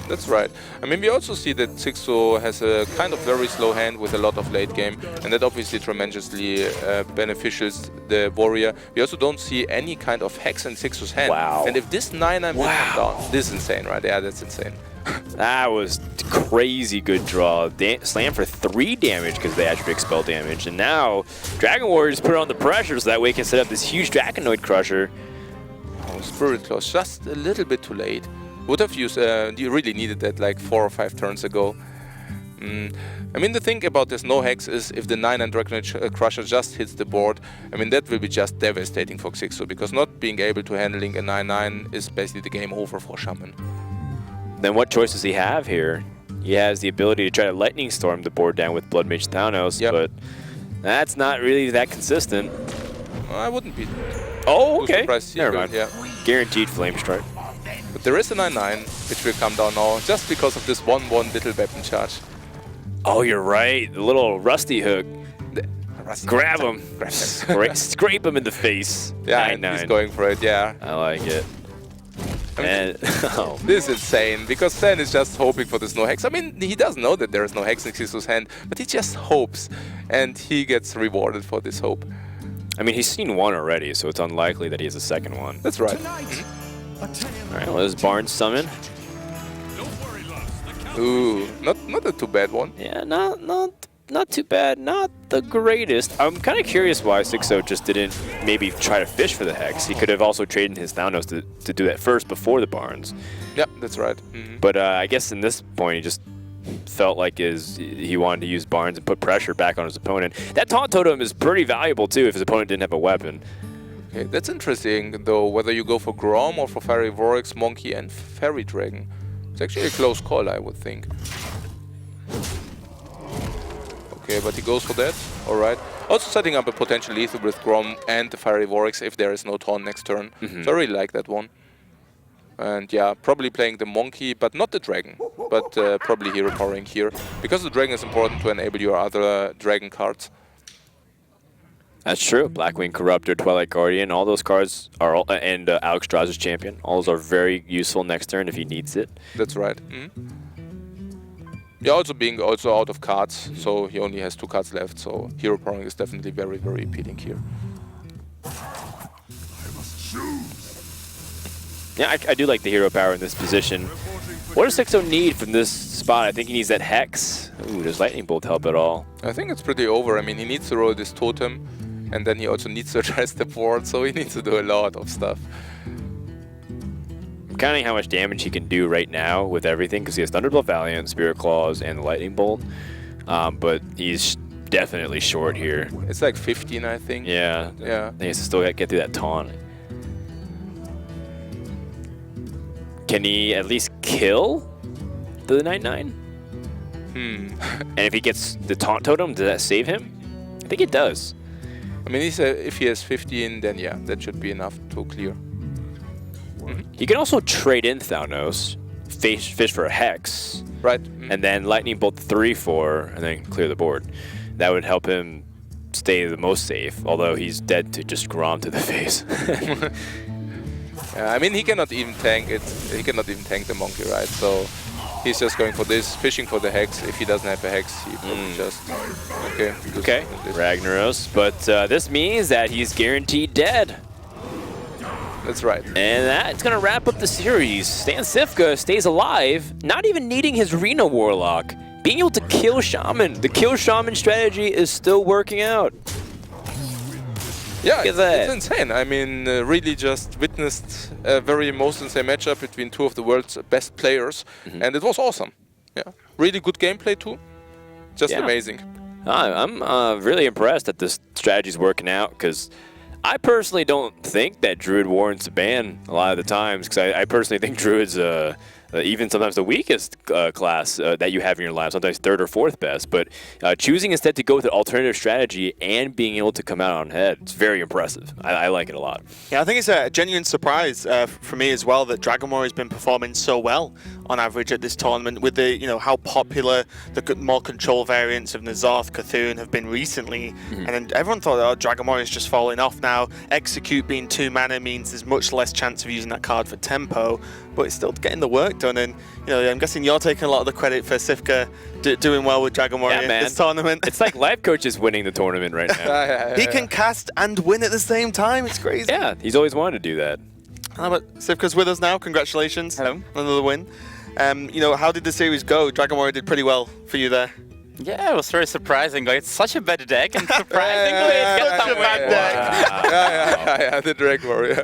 That's right. I mean, we also see that Xixo has a kind of very slow hand with a lot of late game, and that obviously tremendously beneficials the Warrior. We also don't see any kind of hex in Xixo's hand. Wow. And if this 9-9 will come down, this is insane, right? Yeah, that's insane. That was crazy good draw. Slam for 3 damage because they attribute expel damage. And now Dragon Warriors put on the pressure so that way he can set up this huge Draconoid Crusher. Oh, Spirit Claws just a little bit too late. Would have used, you really needed that like 4 or 5 turns ago. I mean, the thing about this no hex is if the 9-9 Draconoid Crusher just hits the board, I mean, that will be just devastating for Xixo, because not being able to handling a 9-9 is basically the game over for Shaman. Then what choice does he have here? He has the ability to try to Lightning Storm the board down with Blood Mage Thanos, but that's not really that consistent. I wouldn't be. Oh, okay. Never mind. Yeah. Guaranteed Flame Strike. But there is a 9-9, which will come down now, just because of this 1-1 little weapon charge. Oh, you're right. The little Rusty Hook. Grab him. Scrape him in the face. Yeah, 9-9. he's going for it, yeah. I like it. I mean, And this is insane, because Sen is just hoping for this no hex. I mean, he doesn't know that there is no hex in Xixo's hand, but he just hopes, and he gets rewarded for this hope. I mean, he's seen one already, so it's unlikely that he has a second one. That's right. All right, well, this Barnes summon. Ooh, not a too bad one. Yeah, not too bad. Not the greatest. I'm kind of curious why Xixo just didn't maybe try to fish for the hex. He could have also traded his Thanos to do that first before the Barnes. Yeah, that's right. But I guess in this point, he just felt like he wanted to use Barnes and put pressure back on his opponent. That Taunt Totem is pretty valuable too if his opponent didn't have a weapon. Okay, that's interesting though, whether you go for Grom or for Fairy Vorax, Monkey and Fairy Dragon. It's actually a close call, I would think. Okay, but he goes for that. Alright. Also setting up a potential lethal with Grom and the Fiery Vorax if there is no taunt next turn. So I really like that one. And yeah, probably playing the Monkey, but not the Dragon. But probably hero powering here. Because the Dragon is important to enable your other Dragon cards. That's true. Blackwing Corruptor, Twilight Guardian, all those cards are, and Alex Straz's Champion. All those are very useful next turn if he needs it. That's right. Yeah, also being out of cards, so he only has 2 cards left. So hero powering is definitely very, very appealing here. Yeah, I do like the hero power in this position. What does Xixo need from this spot? I think he needs that Hex. Ooh, does Lightning Bolt help at all? I think it's pretty over. I mean, he needs to roll this Totem, and then he also needs to address the board, so he needs to do a lot of stuff. I'm counting how much damage he can do right now with everything, because he has Thunderbolt Valiant, Spirit Claws, and the Lightning Bolt. But he's definitely short here. It's like 15, I think. Yeah. Yeah. He has to still get through that taunt. Can he at least kill the 9-9? And if he gets the Taunt Totem, does that save him? I think it does. I mean, if he has 15, then yeah, that should be enough to clear. He can also trade in Thanos, fish for a Hex, right? And then Lightning Bolt 3/4, and then clear the board. That would help him stay the most safe, although he's dead to just Grom to the face. I mean, he cannot even tank it. He cannot even tank the Monkey, right? So he's just going for this, fishing for the Hex. If he doesn't have a Hex, he probably just... Okay. Ragnaros. But this means that he's guaranteed dead. That's right. And that's going to wrap up the series. stanCifka stays alive, not even needing his Reno Warlock. Being able to kill Shaman. The kill Shaman strategy is still working out. Yeah, it's insane. I mean, really just witnessed a very most insane matchup between 2 of the world's best players, and it was awesome. Yeah, really good gameplay too. Just amazing. I'm really impressed that this strategy is working out, because I personally don't think that Druid warrants a ban a lot of the times, because I personally think Druid's even sometimes the weakest class that you have in your lineup, sometimes 3rd or 4th best. But choosing instead to go with an alternative strategy and being able to come out on head, it's very impressive. I like it a lot. Yeah, I think it's a genuine surprise for me as well that Dragon Warrior has been performing so well on average at this tournament, with the how popular the more control variants of N'Zoth, Cthulhu have been recently. And then everyone thought, oh, Dragon Warrior is just falling off now. Execute being 2 mana means there's much less chance of using that card for tempo, but it's still getting the work done. And I'm guessing you're taking a lot of the credit for Cifka doing well with Dragon Warrior this tournament. It's like Life Coach is winning the tournament right now. He can cast and win at the same time. It's crazy. Yeah, he's always wanted to do that. How about Cifka's with us now? Congratulations. Hello. Another win. You know, how did the series go? Dragon Warrior did pretty well for you there. Yeah, it was very surprising. Like, it's such a bad deck, and surprisingly, it got such a somewhere. bad deck. Yeah, the Dragon Warrior.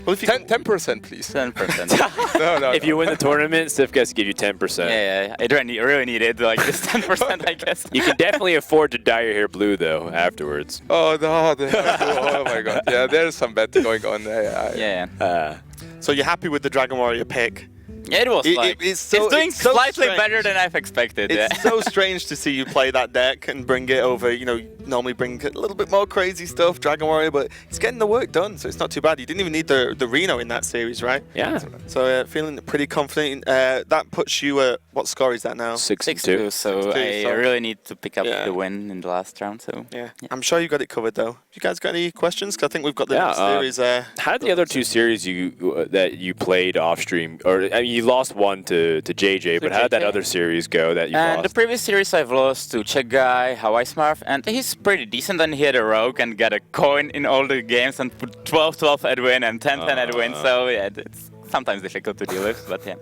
Well, if you 10%, please. 10%. No. If you win the tournament, Cifka has to give you 10%. Yeah, I really need it, like this 10%, I guess. You can definitely afford to dye your hair blue, though, afterwards. Oh, no. Oh, my God. Yeah, there's some bad going on there. Yeah. So you're happy with the Dragon Warrior pick? Yeah, it was like it's doing so slightly strange. better than I've expected. It's so strange to see you play that deck and bring it over. You know, normally bring a little bit more crazy stuff, Dragon Warrior, but it's getting the work done, so it's not too bad. You didn't even need the Reno in that series, right? Yeah. So feeling pretty confident. That puts you at, what score is that now? 6-2, so 6-2, I really need to pick up the win in the last round. So Yeah. I'm sure you got it covered though. You guys got any questions? 'Cause I think we've got the next series. How did the other two series that you played off stream, or I mean, you lost one to JJ, but how did that other series go that you And the lost? previous series I've lost to Czech guy, Hawaii Smurf, and he's pretty decent. And he had a rogue and got a coin in all the games and put 12-12 at win and 10-10 at win. So yeah, it's sometimes difficult to deal with, but yeah.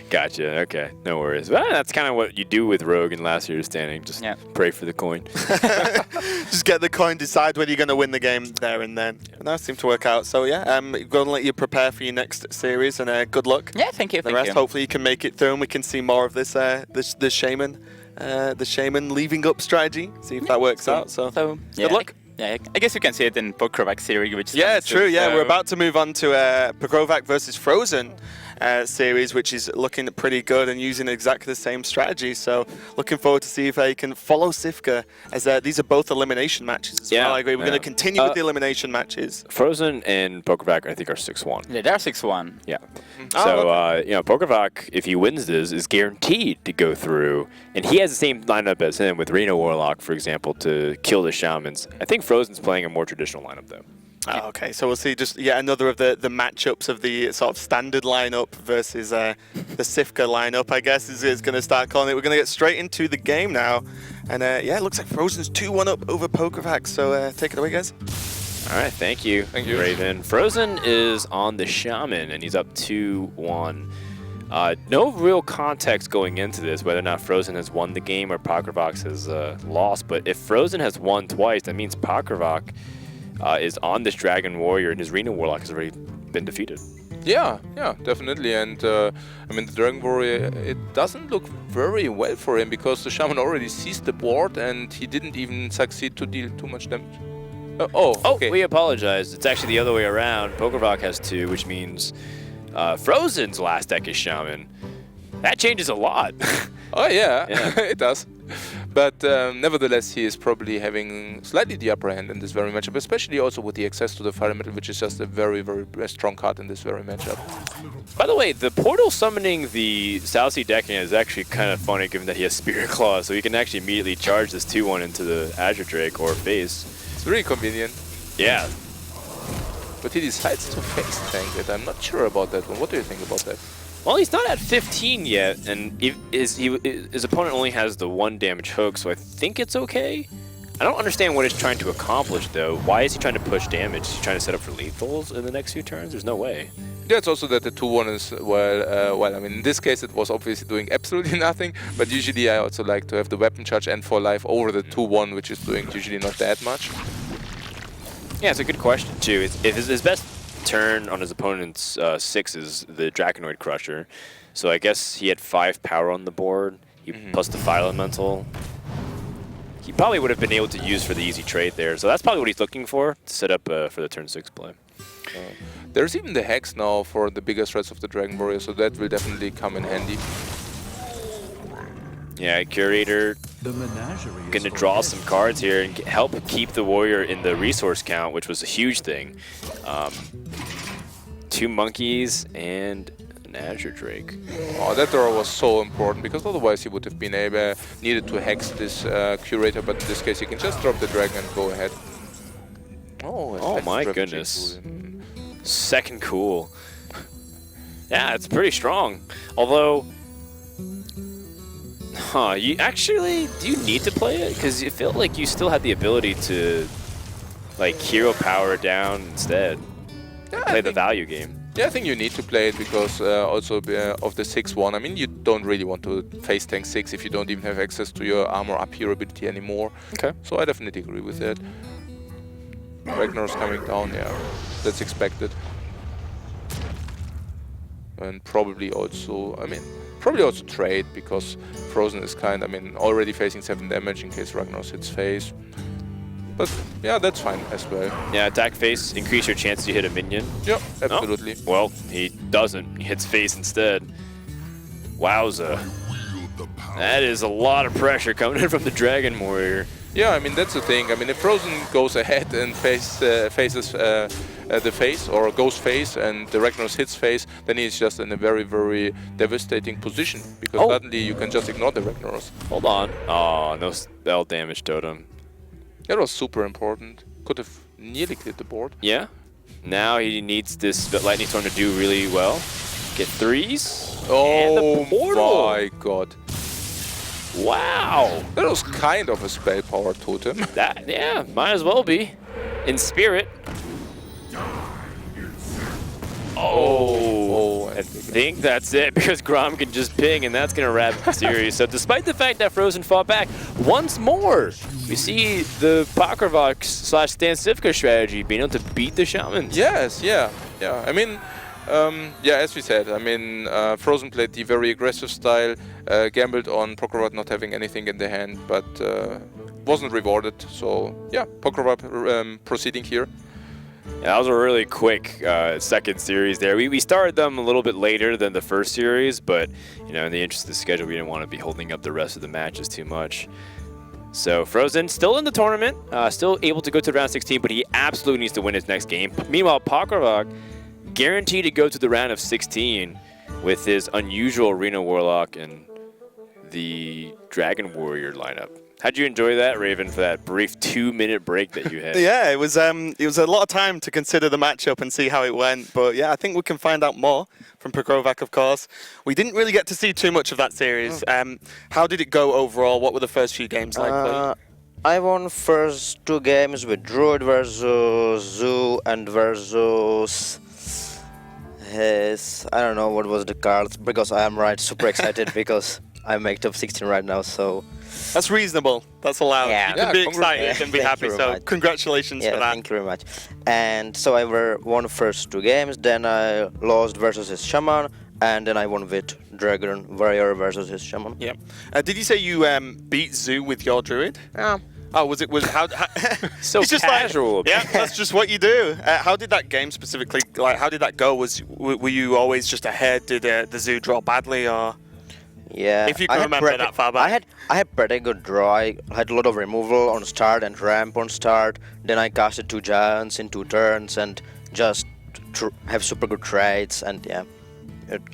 Gotcha. Okay, no worries. Well, that's kind of what you do with Rogue in last year's standing. Just pray for the coin. Just get the coin, decide whether you're going to win the game there and then. And that seemed to work out. So yeah, going to let you prepare for your next series, and good luck. Yeah, thank you. The rest, hopefully you can make it through and we can see more of this the shaman leaving up strategy. See if that works out. So good luck. Yeah, I guess you can see it in Pokrovac series, which true. Yeah, we're about to move on to Pokrovac versus Frozen series, which is looking pretty good and using exactly the same strategy. So looking forward to see if I can follow Cifka, as these are both elimination matches as well. I agree. We're going to continue with the elimination matches. Frozen and Pokrovac, I think, are 6-1. Yeah, they're 6-1. Yeah. So, you know, Pokrovac, if he wins this, is guaranteed to go through. And he has the same lineup as him with Reno Warlock, for example, to kill the Shamans. I think Frozen's playing a more traditional lineup, though. Oh, okay, so we'll see just another of the matchups of the sort of standard lineup versus the Cifka lineup, I guess, is going to start calling it. We're going to get straight into the game now. And it looks like Frozen's 2-1 up over Pokrovac, so take it away, guys. All right, thank you, Raven. Frozen is on the Shaman, and he's up 2-1. No real context going into this, whether or not Frozen has won the game or Pokrovac has lost. But if Frozen has won twice, that means Pokrovac is on this Dragon Warrior, and his Reno Warlock has already been defeated. Yeah, definitely. And I mean, the Dragon Warrior, it doesn't look very well for him because the Shaman already seized the board and he didn't even succeed to deal too much damage. Okay. We apologize. It's actually the other way around. Pokrovac has 2, which means Frozen's last deck is Shaman. That changes a lot. Oh, yeah. It does. But nevertheless, he is probably having slightly the upper hand in this very matchup, especially also with the access to the Fire Metal, which is just a very, very strong card in this very matchup. By the way, the Portal summoning the South Sea decking is actually kind of funny, given that he has Spirit Claw, so he can actually immediately charge this 2-1 into the Azure Drake or face. It's really convenient. Yeah. But he decides to face tank it. I'm not sure about that one. What do you think about that? Well, he's not at 15 yet, and his opponent only has the 1 damage hook, so I think it's okay. I don't understand what he's trying to accomplish, though. Why is he trying to push damage? Is he trying to set up for lethals in the next few turns? There's no way. Yeah, it's also that the 2-1 is, well, I mean, in this case it was obviously doing absolutely nothing, but usually I also like to have the weapon charge and for life over the 2-1, which is doing usually not that much. Yeah, it's a good question, too. If his best turn on his opponent's 6 is the Draconoid Crusher, so I guess he had 5 power on the board, plus the Fire Elemental. He probably would have been able to use for the easy trade there, so that's probably what he's looking for to set up for the turn 6 play. There's even the Hex now for the bigger threats of the Dragon Warrior, so that will definitely come in handy. Yeah, Curator gonna draw some cards here and help keep the Warrior in the resource count, which was a huge thing. 2 monkeys and an Azure Drake. Oh, that draw was so important because otherwise he would have been needed to hex this Curator, but in this case he can just drop the dragon and go ahead. Oh my goodness. Second cool. Yeah, it's pretty strong. Although, do you need to play it? Because it felt like you still had the ability to, like, hero power down instead. Yeah, play the value game. Yeah, I think you need to play it because also of the 6-1. I mean, you don't really want to face tank 6 if you don't even have access to your armor up here ability anymore. Okay. So I definitely agree with that. Ragnar's coming down, yeah, that's expected. And probably also, probably also trade because Frozen is already facing 7 damage in case Ragnar hits face. But yeah, that's fine as well. Yeah, attack face, increase your chance to hit a minion. Yeah, absolutely. Oh, well, he doesn't. He hits face instead. Wowza. That is a lot of pressure coming in from the Dragon Warrior. Yeah, I mean, that's the thing. I mean, if Frozen goes ahead and faces the face or goes face and the Ragnaros hits face, then he's just in a very, very devastating position because suddenly you can just ignore the Ragnaros. Hold on. Oh, no spell damage totem. That was super important. Could have nearly cleared the board. Yeah. Now he needs this Lightning Storm to do really well. Get 3s. Oh and the portal. My god. Wow. That was kind of a spell power totem. Yeah, might as well be. In spirit. Oh, I think that's it because Grom can just ping and that's going to wrap up the series. So despite the fact that Frozen fought back, once more, we see the Pokrovok / stanCifka strategy being able to beat the Shamans. Yes, yeah. I mean, as we said, Frozen played the very aggressive style, gambled on Pokrovok not having anything in the hand, but wasn't rewarded. So yeah, Pokrovok proceeding here. Yeah, that was a really quick second series there. We started them a little bit later than the first series, but in the interest of the schedule, we didn't want to be holding up the rest of the matches too much. So Frozen still in the tournament, still able to go to round 16, but he absolutely needs to win his next game. Meanwhile, Pokrovok guaranteed to go to the round of 16 with his unusual Arena Warlock and the Dragon Warrior lineup. How'd you enjoy that, Raven, for that brief 2-minute break that you had? Yeah, it was a lot of time to consider the matchup and see how it went. But yeah, I think we can find out more from Pokrovok, of course. We didn't really get to see too much of that series. How did it go overall? What were the first few games like? I won first 2 games with Druid versus Zoo and versus his, I don't know what was the cards, because I am super excited because I make top 16 right now, so... That's reasonable. That's allowed. Yeah. You can be excited and be Thank happy. you very So much. congratulations Yeah, for that. thank you very much. And so I won first 2 games, then I lost versus his Shaman, and then I won with Dragon Warrior versus his Shaman. Yeah. Did you say you beat Zoo with your Druid? Yeah. Oh, was how So it's just casual. Yeah, that's just what you do. How did that game specifically, how did that go? Were you always just ahead? Did the Zoo draw badly, or? Yeah, If you can remember that far back. I had pretty good draw. I had a lot of removal on start and ramp on start. Then I casted 2 giants in 2 turns and just have super good trades. And yeah,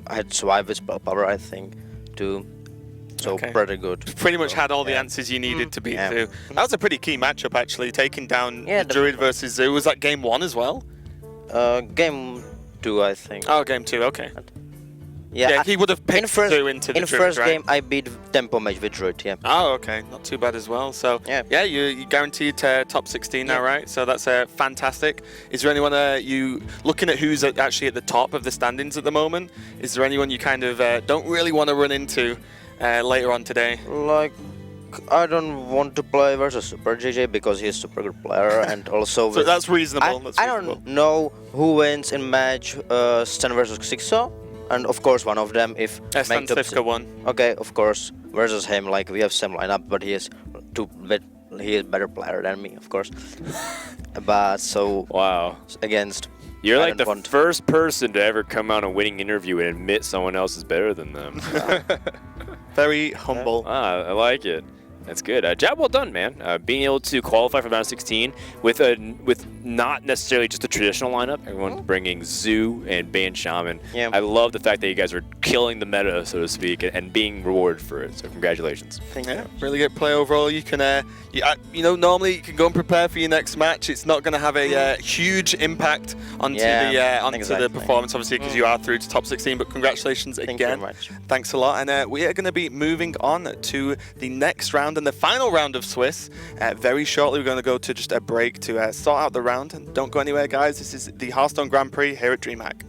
I had survived with spell power, I think, too. So pretty good. Pretty much had all the answers you needed to beat Zoo. That was a pretty key matchup, actually, taking down Druid versus Zoo. Was that game 1 as well? Game 2, I think. Oh, game 2, okay. Yeah, he would have picked Zoo into the in Druid, first right? game, I beat Tempo Mage with Druid, yeah. Oh, okay. Not too bad as well. So, yeah, you guaranteed top 16 now, right? So that's fantastic. Is there anyone, you looking at who's actually at the top of the standings at the moment? Is there anyone you kind of don't really want to run into later on today? Like, I don't want to play versus Super JJ because he's a super good player, and also So that's reasonable. I don't know who wins in match Stan versus Xixo. And of course, one of them, if stanCifka won. Okay, of course, versus him, like we have same lineup, but he is better player than me, of course. But so Wow. against. You're I like the don't want- first person to ever come out a winning interview and admit someone else is better than them. Very humble. I like it. That's good. Job well done, man. Being able to qualify for round 16 with not necessarily just a traditional lineup. Everyone's bringing Zoo and Ban Shaman. Yeah. I love the fact that you guys are killing the meta, so to speak, and being rewarded for it. So congratulations. Thank you. Really good play overall. You can, normally you can go and prepare for your next match. It's not going to have a huge impact onto the exactly. performance, obviously, because you are through to top 16. But congratulations Thank you again. very much. Thanks a lot. And we are going to be moving on to the next round and the final round of Swiss. Very shortly, we're going to go to just a break to sort out the round. And don't go anywhere, guys. This is the Hearthstone Grand Prix here at DreamHack.